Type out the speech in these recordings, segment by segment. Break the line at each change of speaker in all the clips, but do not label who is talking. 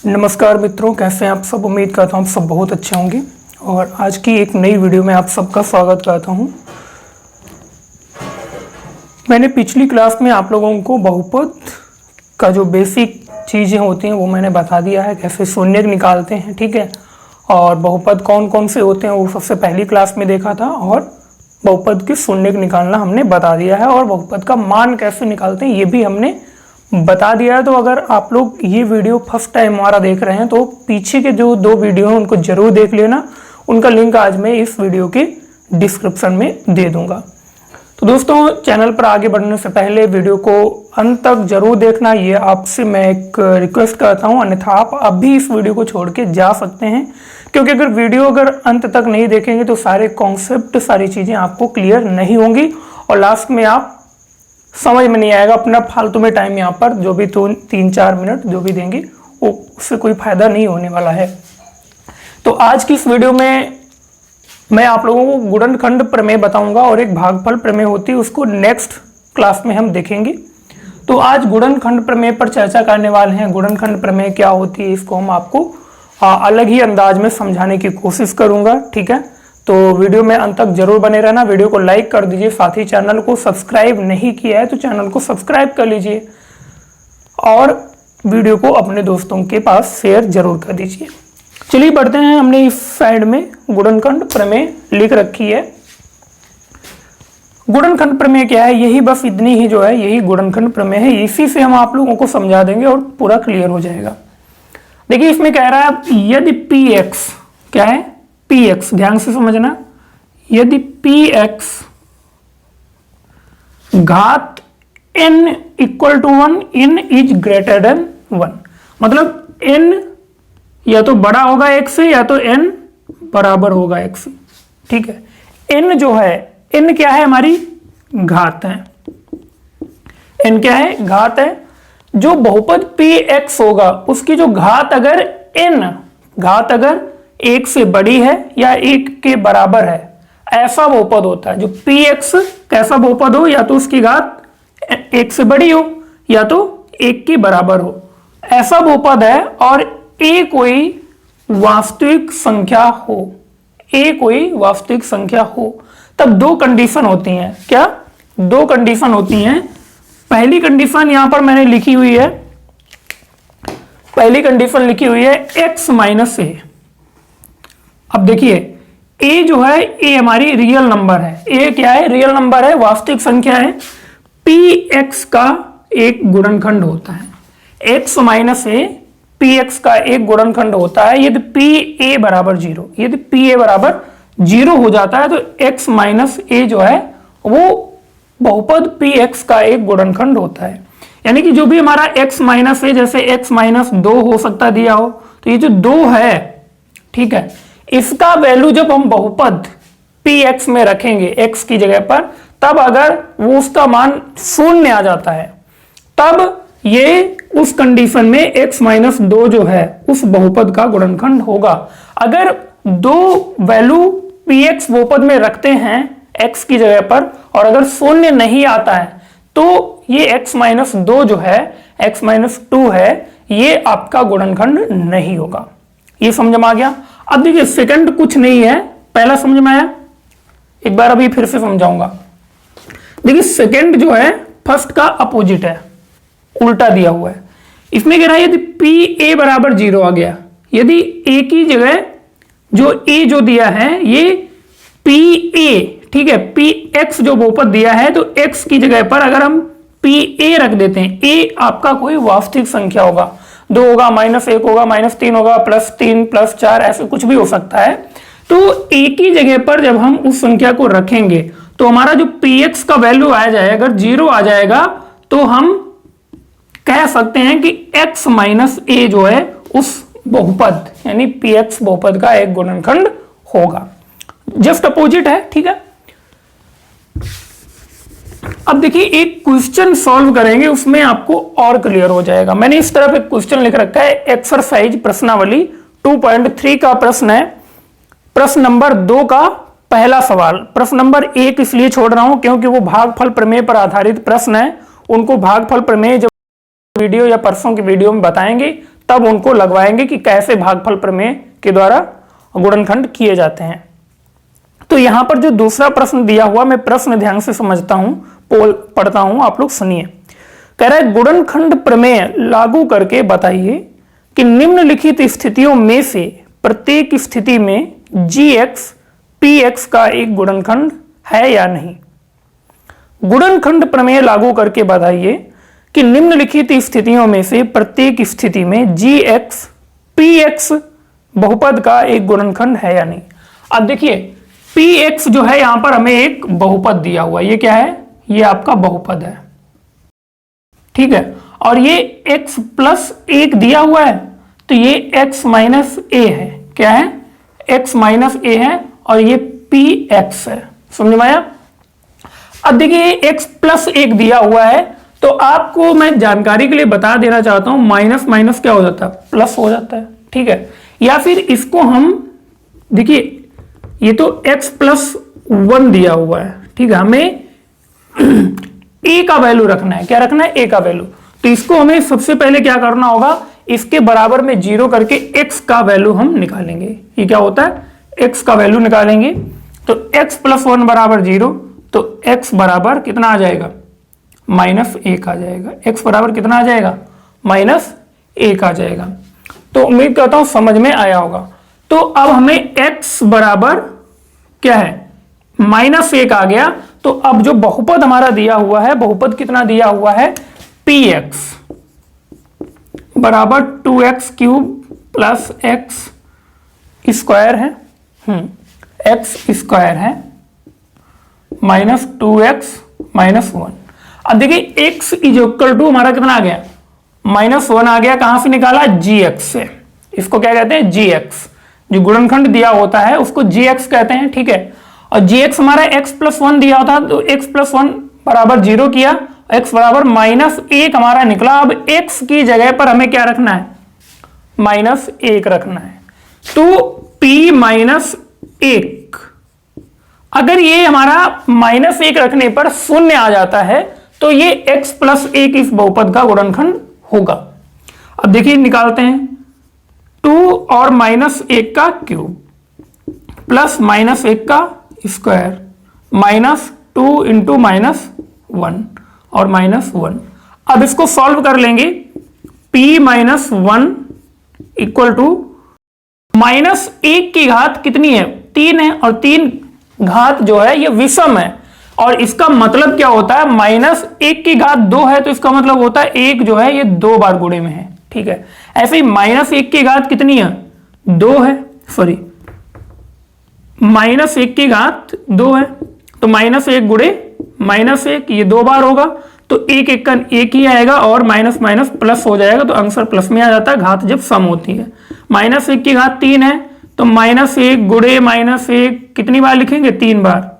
नमस्कार मित्रों, कैसे हैं आप सब। उम्मीद करता हूँ आप सब बहुत अच्छे होंगे और आज की एक नई वीडियो में आप सबका स्वागत करता हूँ। मैंने पिछली क्लास में आप लोगों को बहुपद का जो बेसिक चीज़ें होती हैं वो मैंने बता दिया है, कैसे शून्य निकालते हैं, ठीक है। और बहुपद कौन कौन से होते हैं वो सबसे पहली क्लास में देखा था और बहुपद के शून्य निकालना हमने बता दिया है और बहुपद का मान कैसे निकालते हैं ये भी हमने बता दिया है। तो अगर आप लोग ये वीडियो फर्स्ट टाइम हमारा देख रहे हैं तो पीछे के जो दो वीडियो हैं उनको जरूर देख लेना, उनका लिंक आज मैं इस वीडियो के डिस्क्रिप्शन में दे दूंगा। तो दोस्तों, चैनल पर आगे बढ़ने से पहले वीडियो को अंत तक जरूर देखना, ये आपसे मैं एक रिक्वेस्ट करता हूँ। अन्यथा आप अभी इस वीडियो को छोड़ के जा सकते हैं, क्योंकि अगर वीडियो अंत तक नहीं देखेंगे तो सारे कॉन्सेप्ट, सारी चीज़ें आपको क्लियर नहीं होंगी और लास्ट में आप समझ में नहीं आएगा। अपना फालतू में टाइम यहाँ पर जो भी 3-4 मिनट जो भी देंगे वो उससे कोई फायदा नहीं होने वाला है। तो आज की इस वीडियो में मैं आप लोगों को गुणनखंड प्रमेय बताऊंगा और एक भागफल प्रमेय होती है, उसको नेक्स्ट क्लास में हम देखेंगे। तो आज गुणनखंड प्रमेय पर चर्चा करने वाले हैं। गुणनखंड प्रमेय क्या होती है, इसको हम आपको अलग ही अंदाज में समझाने की कोशिश करूंगा, ठीक है। तो वीडियो में अंत तक जरूर बने रहना। वीडियो को लाइक कर दीजिए, साथ ही चैनल को सब्सक्राइब नहीं किया है तो चैनल को सब्सक्राइब कर लीजिए और वीडियो को अपने दोस्तों के पास शेयर जरूर कर दीजिए। चलिए बढ़ते हैं। हमने इस साइड में गुणनखंड प्रमेय लिख रखी है। गुणनखंड प्रमेय क्या है, यही बस इतनी ही जो है यही गुणनखंड प्रमेय है। इसी से हम आप लोगों को समझा देंगे और पूरा क्लियर हो जाएगा। देखिए इसमें कह रहा है यदि px क्या है, px ध्यान से समझना, यदि px घात n equal to 1 n is greater than 1, मतलब n या तो बड़ा होगा x से या तो n बराबर होगा x से, ठीक है। n जो है, n क्या है, हमारी घात है। n क्या है, घात है। जो बहुपद px होगा उसकी जो घात अगर एक से बड़ी है या एक के बराबर है, ऐसा बहुपद होता है। जो px कैसा बहुपद हो, या तो उसकी घात एक से बड़ी हो या तो एक के बराबर हो, ऐसा बहुपद है। और a कोई वास्तविक संख्या हो, तब दो कंडीशन होती हैं। क्या, दो कंडीशन होती हैं। पहली कंडीशन यहां पर मैंने लिखी हुई है, पहली कंडीशन लिखी हुई है x माइनस ए। अब देखिए a जो है, a हमारी रियल नंबर है। a क्या है, रियल नंबर है, वास्तविक संख्या है। px का एक गुणनखंड होता है। x माइनस ए px का एक गुणनखंड होता है यदि pa बराबर 0। यदि pa बराबर 0 हो जाता है तो x माइनस ए जो है वो बहुपद px का एक गुणनखंड होता है। यानी कि जो भी हमारा x माइनस ए, जैसे x माइनस 2 हो सकता दिया हो, तो ये जो 2 है, ठीक है, इसका वैल्यू जब हम बहुपद px में रखेंगे x की जगह पर, तब अगर वो उसका मान 0 आ जाता है, तब ये उस कंडीशन में x माइनस 2 जो है उस बहुपद का गुणनखंड होगा। अगर दो वैल्यू px बहुपद में रखते हैं x की जगह पर और अगर 0 नहीं आता है तो ये x माइनस 2 जो है, x माइनस 2 है, ये आपका गुणनखंड नहीं होगा। ये समझ में आ गया। अब देखिए सेकंड कुछ नहीं है, पहला समझ में आया, एक बार अभी फिर से समझाऊंगा। देखिए सेकंड जो है फर्स्ट का अपोजिट है, उल्टा दिया हुआ है। इसमें कह रहा है यदि pa बराबर 0 आ गया, यदि a की जगह जो a जो दिया है ये pa, ठीक है, px जो बहुपद दिया है तो x की जगह पर अगर हम pa रख देते हैं, a आपका कोई वास्तविक संख्या होगा, 2 होगा, -1 होगा, -3 होगा, +3 +4 ऐसे कुछ भी हो सकता है। तो a की जगह पर जब हम उस संख्या को रखेंगे तो हमारा जो px का वैल्यू आ जाए, अगर 0 आ जाएगा तो हम कह सकते हैं कि x माइनस ए जो है उस बहुपद यानी px बहुपद का एक गुणनखंड होगा। जस्ट अपोजिट है, ठीक है। अब देखिए एक क्वेश्चन सॉल्व करेंगे, उसमें आपको और क्लियर हो जाएगा। मैंने इस तरफ एक क्वेश्चन लिख रखा है, एक्सरसाइज प्रश्नावली 2.3 का प्रश्न है। प्रश्न नंबर 2 का पहला सवाल। प्रश्न नंबर 1 इसलिए छोड़ रहा हूं क्योंकि वो भागफल प्रमेय पर आधारित प्रश्न है। उनको भागफल प्रमेय जब वीडियो या परसों की वीडियो में बताएंगे तब उनको लगवाएंगे कि कैसे भागफल प्रमेय के द्वारा गुणनखंड किए जाते हैं। तो यहां पर जो दूसरा प्रश्न दिया हुआ, मैं प्रश्न ध्यान से समझता हूं, पढ़ता हूं, आप लोग सुनिए। कह रहा है गुणनखंड प्रमेय लागू करके बताइए कि निम्नलिखित स्थितियों में से प्रत्येक स्थिति में gx px का एक गुणनखंड है या नहीं। गुणनखंड प्रमेय लागू करके बताइए कि निम्नलिखित स्थितियों में से प्रत्येक स्थिति में gx px बहुपद का एक गुणनखंड है या नहीं। अब देखिए px जो है यहां पर हमें एक बहुपद दिया हुआ है, ये क्या है, ये आपका बहुपद है, ठीक है, और ये x प्लस 1 दिया हुआ है, तो ये x माइनस a है, क्या है, x माइनस a है, और ये px है, समझ में आया। अब देखिए x प्लस 1 दिया हुआ है, तो आपको मैं जानकारी के लिए बता देना चाहता हूं, माइनस माइनस क्या हो जाता है, प्लस हो जाता है, ठीक है। या फिर इसको हम देखिए, ये तो x प्लस 1 दिया हुआ है, ठीक है, हमें a का वैल्यू रखना है, क्या रखना है, a का वैल्यू। तो इसको हमें सबसे पहले क्या करना होगा, इसके बराबर में 0 करके x का वैल्यू हम निकालेंगे। ये क्या होता है, x का वैल्यू निकालेंगे, तो x प्लस 1 बराबर 0, तो x बराबर कितना आ जाएगा, माइनस 1 आ जाएगा। x बराबर कितना आ जाएगा, माइनस 1 आ जाएगा। तो उम्मीद करता हूं समझ में आया होगा। तो अब हमें x बराबर क्या है, माइनस 1 आ गया। तो अब जो बहुपद हमारा दिया हुआ है, बहुपद कितना दिया हुआ है, px बराबर 2x cube plus x square है, x स्क्वायर है माइनस 2x माइनस 1। अब देखिए x इज इक्वल टू हमारा कितना आ गया, माइनस 1 आ गया। कहां से निकाला, gx से। इसको क्या कहते हैं, gx। जो गुणनखंड दिया होता है उसको gx कहते हैं, ठीक है। और gx हमारा x प्लस 1 दिया होता, तो x प्लस 1 बराबर 0 किया, x बराबर माइनस 1 हमारा निकला। अब x की जगह पर हमें क्या रखना है, माइनस 1 रखना है। तो p माइनस 1, अगर ये हमारा माइनस 1 रखने पर शून्य आ जाता है, तो ये x प्लस 1 इस बहुपद का गुणनखंड होगा। अब देखिए निकालते हैं, 2 और माइनस 1 का क्यूब प्लस माइनस 1 का स्क्वायर माइनस 2 इंटू माइनस 1 और माइनस 1। अब इसको सॉल्व कर लेंगे, p minus 1 equal to minus 1 की घात कितनी है, 3 है, और 3 घात जो है ये विषम है, और इसका मतलब क्या होता है, माइनस 1 की घात 2 है, तो इसका मतलब होता है 1 जो है ये 2 बार गुणे में है, ठीक है। ऐसे ही माइनस 1 की घात कितनी है, 2 है, सॉरी माइनस 1 की घात 2 है, तो माइनस 1 गुणे माइनस 1, ये 2 बार होगा, तो 1 1 1 ही आएगा, और माइनस माइनस प्लस हो जाएगा, तो आंसर प्लस में आ जाता है घात जब सम होती है। माइनस 1 की घात 3 है, तो माइनस 1 गुणे माइनस 1 कितनी बार लिखेंगे, 3 बार,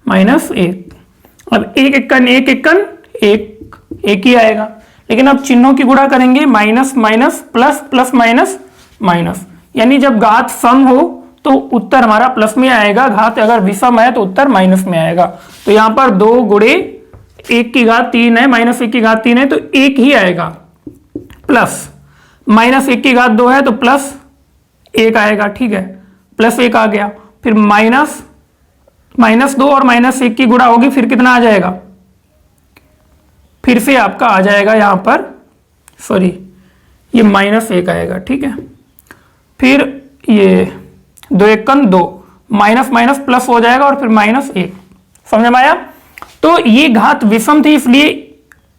माइनस 1। अब 1 1 1 ही आएगा। लेकिन अब चिन्हों की गुणा करेंगे, minus minus plus plus minus minus, यानी जब घात सम हो तो उत्तर हमारा प्लस में आएगा, घात अगर विषम है तो उत्तर माइनस में आएगा। तो यहां पर 2 गुणे 1 की घात 3 है, माइनस 1 की घात 3 है, तो 1 ही आएगा, प्लस माइनस 1 की घात 2 है, तो प्लस 1 आएगा, ठीक है, प्लस 1 आ गया। फिर माइनस 2 और माइनस 1 की गुणा होगी, फिर कितना आ जाएगा, फिर से आपका आ जाएगा यहां पर, सॉरी ये माइनस 1 आएगा, ठीक है। फिर ये 2 1 2, माइनस माइनस प्लस हो जाएगा, और फिर माइनस 1, समझ में आया। तो ये घात विषम थी, इसलिए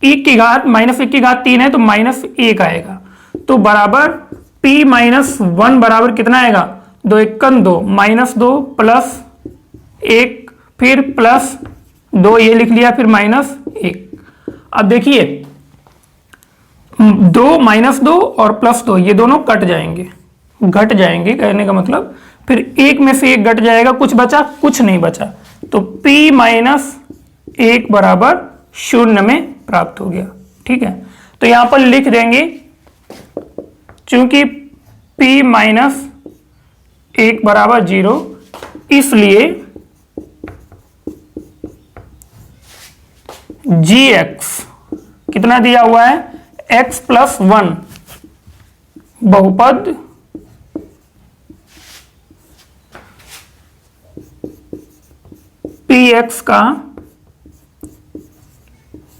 1 की घात माइनस 1 की घात 3 है, तो माइनस 1 आएगा। तो बराबर p माइनस 1 बराबर कितना आएगा, 2 1 2 माइनस 2 प्लस 1, फिर प्लस 2 ये लिख लिया, फिर माइनस 1। अब देखिए 2 माइनस 2 और प्लस 2 ये दोनों कट जाएंगे, घट जाएंगे, कहने का मतलब फिर 1 में से 1 घट जाएगा, कुछ बचा, कुछ नहीं बचा, तो p माइनस 1 बराबर 0 में प्राप्त हो गया, ठीक है। तो यहां पर लिख देंगे, चूंकि p माइनस 1 बराबर 0, इसलिए gx कितना दिया हुआ है, x प्लस 1 बहुपद px का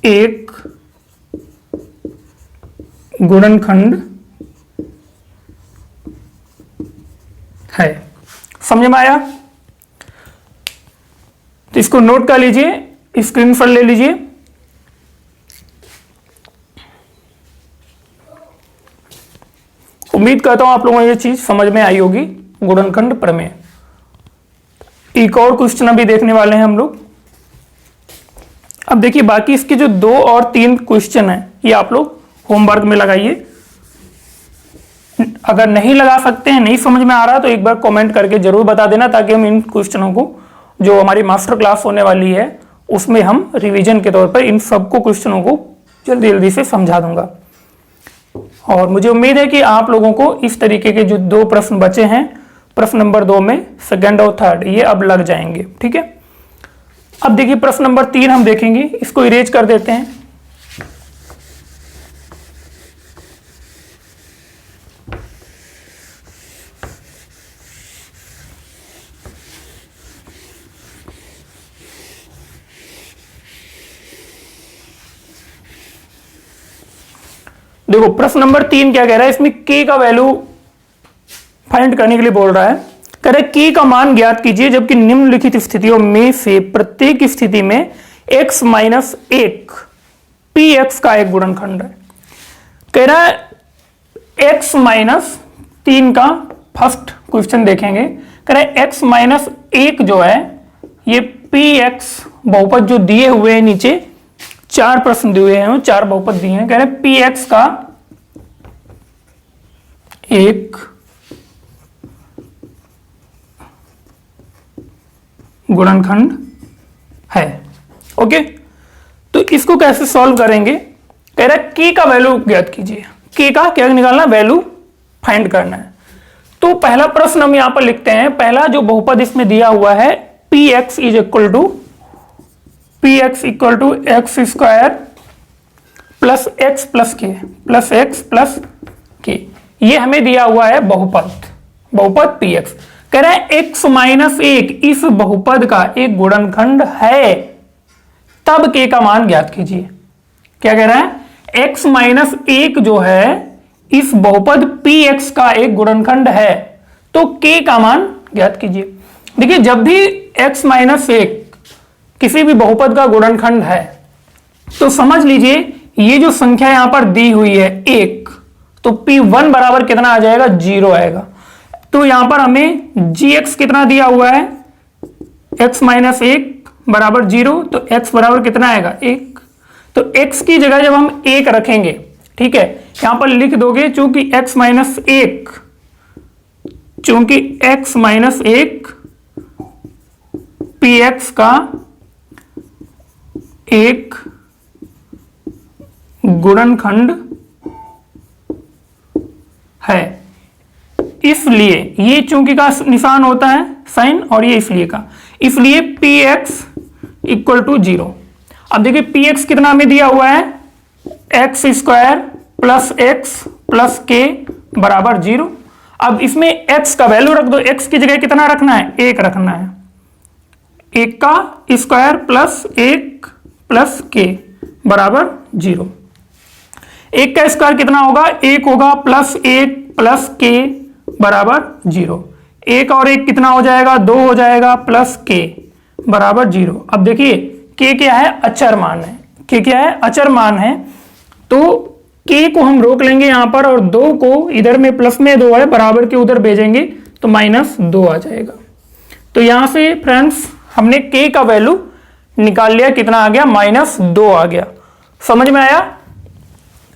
एक गुणनखंड है। समझ में आया? तो इसको नोट कर लीजिए, स्क्रीन पर ले लीजिए। उम्मीद करता हूं आप लोगों को ये चीज समझ में आई होगी, गुणनखंड प्रमेय। एक और क्वेश्चन अभी देखने वाले हैं हम लोग। अब देखिए बाकी इसके जो 2 और 3 क्वेश्चन है ये आप लोग होमवर्क में लगाइए। अगर नहीं लगा सकते हैं, नहीं समझ में आ रहा तो एक बार कमेंट करके जरूर बता देना, ताकि हम इन क्वेश्चनों को, जो हमारी मास्टर क्लास होने वाली है उसमें हम रिवीजन के तौर पर इन सबको क्वेश्चनों को जल्दी जल्दी से समझा दूंगा। और मुझे उम्मीद है कि आप लोगों को इस तरीके के जो 2 प्रश्न बचे हैं, प्रश्न नंबर 2 में सेकंड और थर्ड, ये अब लग जाएंगे। ठीक है, अब देखिए प्रश्न नंबर 3 हम देखेंगे, इसको इरेज कर देते हैं। देखो प्रश्न नंबर 3 क्या कह रहा है, इसमें k का वैल्यू फाइंड करने के लिए बोल रहा है। कह रहा है k का मान ज्ञात कीजिए जबकि निम्नलिखित स्थितियों में से प्रत्येक स्थिति में x माइनस 1 px का एक गुणनखंड है। कह रहा है x माइनस 3 का फर्स्ट क्वेश्चन देखेंगे। कह रहा है x माइनस 1 जो है ये px बहुपद जो दिए हुए हैं, नीचे 4 प्रश्न दिए हैं, 4 बहुपद दिए हैं। कह रहे हैं px का एक गुणनखंड है। ओके, तो इसको कैसे सॉल्व करेंगे? कह रहा है k का वैल्यू ज्ञात कीजिए। k का क्या निकालना? वैल्यू फाइंड करना है। तो पहला प्रश्न हम यहां पर लिखते हैं। पहला जो बहुपद इसमें दिया हुआ है px is equal to x square plus x plus k plus x plus k, ये हमें दिया हुआ है बहुपद px। कह रहा है x माइनस 1 इस बहुपद का एक गुणनखंड है, तब k का मान ज्ञात कीजिए। क्या कह रहा है? x माइनस 1 जो है इस बहुपद px का एक गुणनखंड है, तो k का मान ज्ञात कीजिए। देखिए जब भी x माइनस 1 किसी भी बहुपद का गुणनखंड है तो समझ लीजिए ये जो संख्या यहां पर दी हुई है 1, तो p1 बराबर कितना आ जाएगा? 0 आएगा। तो यहां पर हमें gx कितना दिया हुआ है? x माइनस 1 बराबर 0, तो x बराबर कितना आएगा? 1। तो x की जगह जब हम 1 रखेंगे, ठीक है, यहां पर लिख दोगे चूंकि x माइनस 1 px का एक गुणनखंड है, इसलिए ये चूंकि का निशान होता है साइन, और ये इसलिए का, इसलिए px इक्वल टू 0। अब देखिए px कितना हमें दिया हुआ है? X square plus x plus के बराबर 0। अब इसमें x का वैल्यू रख दो। x की जगह कितना रखना है? 1 रखना है। 1 का स्क्वायर प्लस 1 प्लस के बराबर 0। 1 का स्क्वायर कितना होगा? 1 होगा प्लस 1 प्लस के बराबर 0। 1 और 1 कितना हो जाएगा? 2 हो जाएगा प्लस के बराबर 0। अब देखिए के क्या है? अचर मान है। के क्या है? अचर मान है। तो के को हम रोक लेंगे यहां पर, और 2 को इधर में प्लस में 2 है, बराबर के उधर भेजेंगे तो माइनस 2 आ जाएगा। तो यहां से फ्रेंड्स हमने के का वैल्यू निकाल लिया। कितना आ गया? माइनस 2 आ गया। समझ में आया?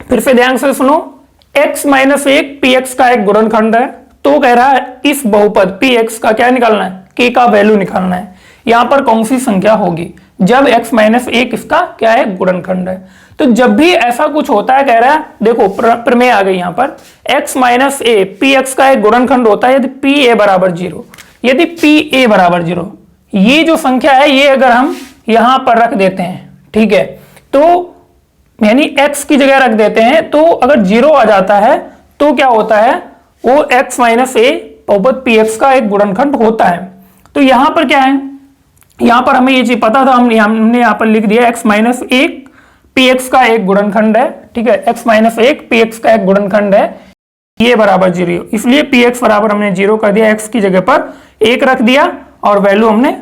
फिर से ध्यान से सुनो। x माइनस 1 px का एक गुणनखंड है, तो कह रहा है इस बहुपद px का क्या निकालना है? k का वैल्यू निकालना है। यहां पर कौन सी संख्या होगी जब x माइनस 1 इसका क्या है? गुणनखंड है। तो जब भी ऐसा कुछ होता है, कह रहा है देखो प्रमेय आ गई यहां पर, x माइनस a px का एक गुणनखंड होता है यदि pa बराबर 0। यदि pa बराबर 0, ये जो संख्या है ये अगर हम यहां पर रख देते हैं, ठीक है, तो यानी x की जगह रख देते हैं, तो अगर 0 आ जाता है तो क्या होता है, वो x माइनस ए बहुपद px का एक गुणनखंड होता है। तो यहां पर क्या है, यहां पर हमें ये चीज पता था, हमने यहां पर लिख दिया x माइनस एक px का एक गुणनखंड है, ठीक है, x माइनस एक px का एक गुणनखंड है, ये बराबर 0, इसलिए px बराबर हमने 0 कर दिया, x की जगह पर 1 रख दिया और वैल्यू हमने